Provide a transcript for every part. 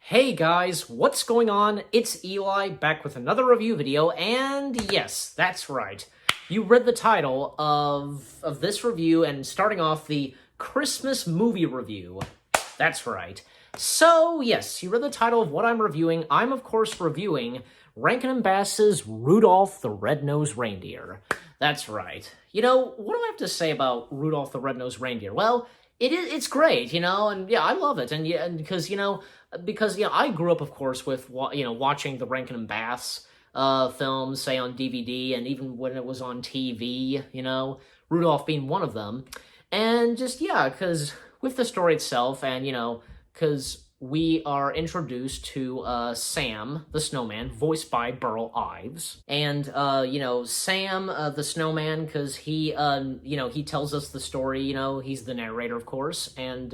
Hey guys, what's going on? It's Eli, back with another review video, and yes, that's right. You read the title of this review, and starting off the Christmas movie review. That's right. So, yes, you read the title of what I'm reviewing. I'm, of course, reviewing Rankin& Bass's Rudolph the Red-Nosed Reindeer. That's right. You know, what do I have to say about Rudolph the Red-Nosed Reindeer? Well, it's great, and yeah, I love it, and yeah, and because I grew up, of course, with watching the Rankin& Bass films, say on DVD, and even when it was on TV, Rudolph being one of them, and just yeah, because with the story itself, and because we are introduced to Sam the Snowman, voiced by Burl Ives, and Sam the Snowman, because he tells us the story. He's the narrator, of course, and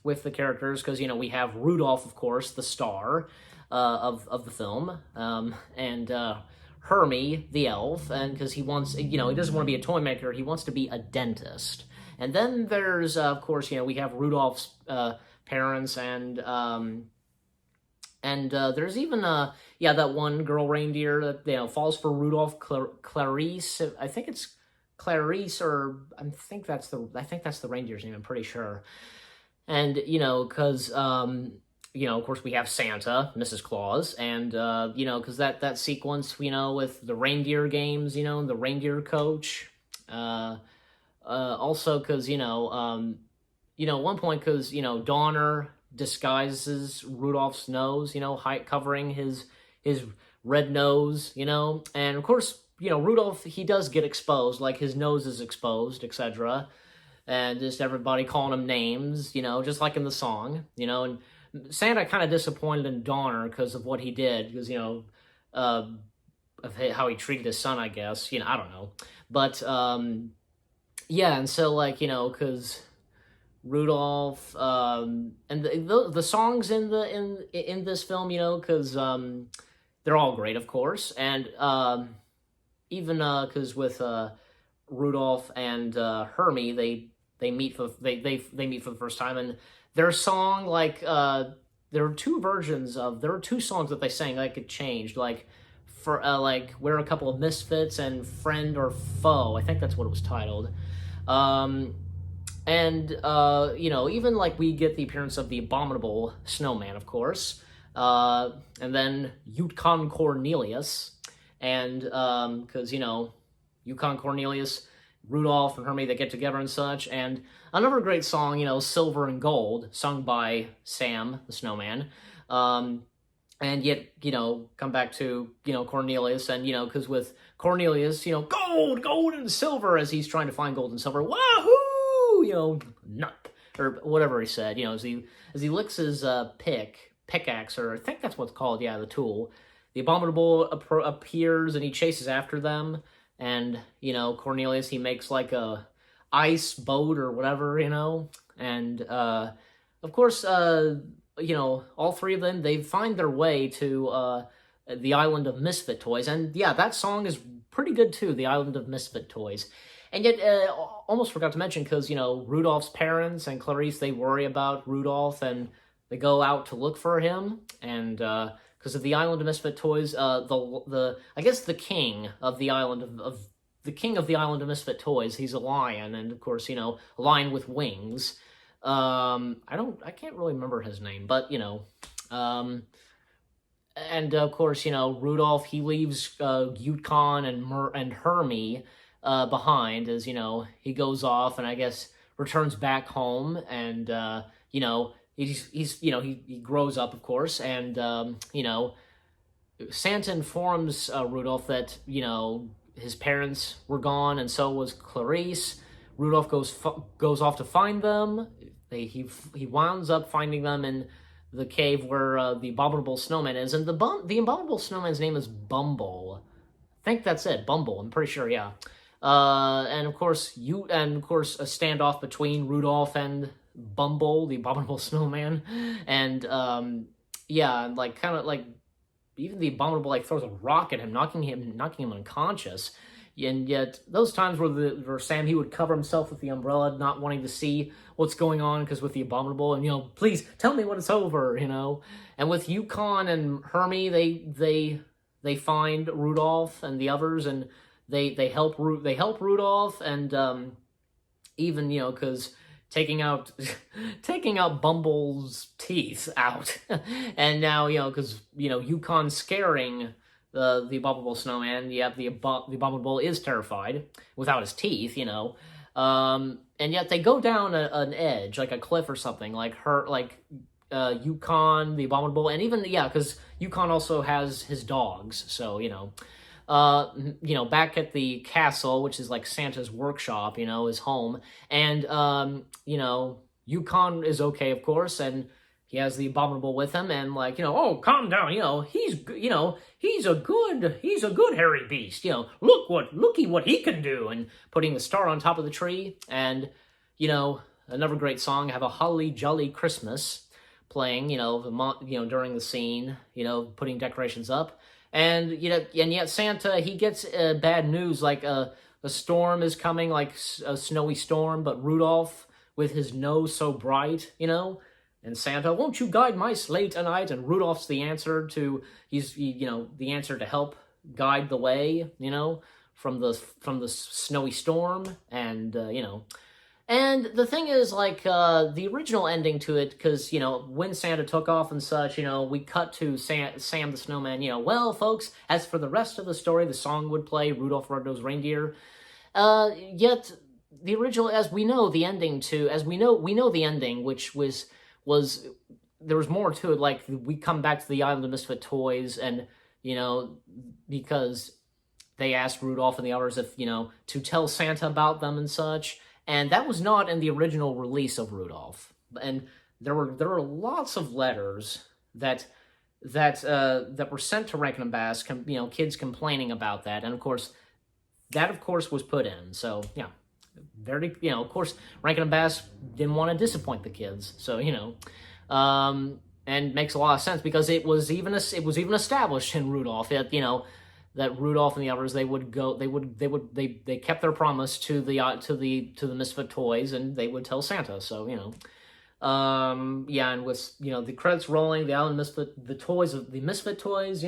with the characters, because we have Rudolph, of course, the star of the film, and Hermie the elf, and because he wants, he doesn't want to be a toy maker, he wants to be a dentist. And then there's, of course, we have Rudolph's parents, and there's even that one girl reindeer that falls for Rudolph, Clarice. I think it's Clarice, or I think that's the reindeer's name. I'm pretty sure. And because of course we have Santa, Mrs. Claus, and because that sequence with the reindeer games, the reindeer coach. Also, because at one point, because Donner disguises Rudolph's nose, covering his red nose, and of course, Rudolph, he does get exposed, like his nose is exposed, etc., and just everybody calling him names, just like in the song, and Santa kind of disappointed in Donner because of what he did, because of how he treated his son, I guess, I don't know, but yeah, and so because Rudolph, and the songs in this film, because they're all great, of course, and even because with Rudolph and Hermie, they meet for meet for the first time, and their song, there are two songs that they sang that could change, for We're a Couple of Misfits and Friend or Foe. I think that's what it was titled. And even we get the appearance of the Abominable Snowman, of course, and then Yukon Cornelius, and because Yukon Cornelius, Rudolph and Hermie, they get together and such, and another great song, Silver and Gold, sung by Sam the Snowman, and yet come back to Cornelius, and because with Cornelius, gold and silver, as he's trying to find gold and silver, wahoo, nut, or whatever he said, as he licks his pickaxe, or I think that's what's called, the tool. The Abominable appears, and he chases after them, and, Cornelius, he makes, a ice boat or whatever, and, of course, all three of them, they find their way to, the Island of Misfit Toys, and, yeah, that song is pretty good, too, the Island of Misfit Toys. And yet, almost forgot to mention, because, Rudolph's parents and Clarice, they worry about Rudolph, and they go out to look for him, and, because of the Island of Misfit Toys, I guess the king of the Island of Misfit Toys, he's a lion, and of course, a lion with wings. I can't really remember his name, but and of course, Rudolph, he leaves Yukon and Hermie behind, as he goes off, and I guess returns back home, and he grows up, of course, and Santa informs Rudolph that his parents were gone, and so was Clarice. Rudolph goes off to find them. He winds up finding them in the cave where the Abominable Snowman is, and the Abominable Snowman's name is Bumble. I think that's it, Bumble. I'm pretty sure, yeah. And of course, a standoff between Rudolph and Bumble, the Abominable Snowman, and yeah, and even the Abominable throws a rock at him, knocking him unconscious. And yet, those times where Sam, he would cover himself with the umbrella, not wanting to see what's going on, because with the Abominable, and, please tell me when it's over, And with Yukon and Hermie, they find Rudolph and the others, and they help Rudolph, and even, because taking out Bumble's teeth out, and now, because, Yukon scaring the Abominable Snowman, the Abominable is terrified without his teeth, and yet they go down an edge, like a cliff or something, Yukon, the Abominable, and even, because Yukon also has his dogs, so, back at the castle, which is like Santa's workshop, his home, and, Yukon is okay, of course, and he has the Abominable with him, and oh, calm down, he's a good hairy beast, looky what he can do, and putting the star on top of the tree, and, another great song, Have a Holly Jolly Christmas, playing, during the scene, putting decorations up, and, and yet Santa, he gets bad news, like a storm is coming, like a snowy storm, but Rudolph, with his nose so bright, and Santa, won't you guide my sleigh tonight? And Rudolph's the answer to, the answer to help guide the way, from the snowy storm, and, And the thing is, the original ending to it, because, when Santa took off and such, we cut to Sam the Snowman, well, folks, as for the rest of the story, the song would play, Rudolph the Red-Nosed Reindeer, yet the original, as we know the ending, which was there was more to it, we come back to the Island of Misfit Toys, and, because they asked Rudolph and the others if, to tell Santa about them and such, and that was not in the original release of Rudolph. And there were lots of letters that were sent to Rankin and Bass, kids complaining about that, and of course was put in. So yeah, of course Rankin and Bass didn't want to disappoint the kids. So and makes a lot of sense, because it was even established in Rudolph that that Rudolph and the others, they kept their promise to the Misfit Toys, and they would tell Santa. So and with the credits rolling, the Island Misfit, the Misfit Toys,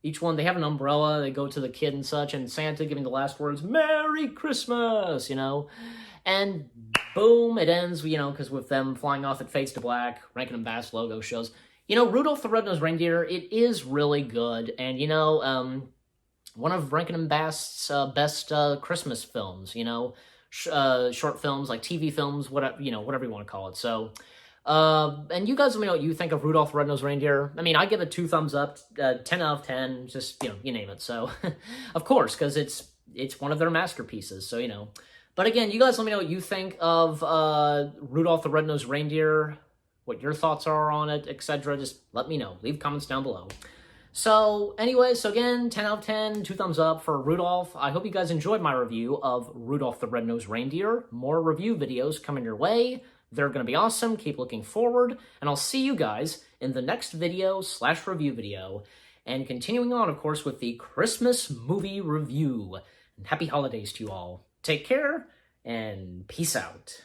each one, they have an umbrella, they go to the kid and such, and Santa giving the last words, Merry Christmas, and boom, it ends, because with them flying off, it fades to black, Rankin and Bass logo shows. Rudolph the Red-Nosed Reindeer, it is really good, and one of Rankin and Bass's best Christmas films, short films, like TV films, whatever you want to call it. So, and you guys let me know what you think of Rudolph the Red-Nosed Reindeer. I mean, I give it 2 thumbs up, 10 out of 10, just, you name it. So, of course, because it's one of their masterpieces, so, But again, you guys let me know what you think of Rudolph the Red-Nosed Reindeer, what your thoughts are on it, etc. Just let me know. Leave comments down below. So, anyway, again, 10 out of 10, 2 thumbs up for Rudolph. I hope you guys enjoyed my review of Rudolph the Red-Nosed Reindeer. More review videos coming your way. They're going to be awesome. Keep looking forward. And I'll see you guys in the next video/review video. And continuing on, of course, with the Christmas movie review. And happy holidays to you all. Take care, and peace out.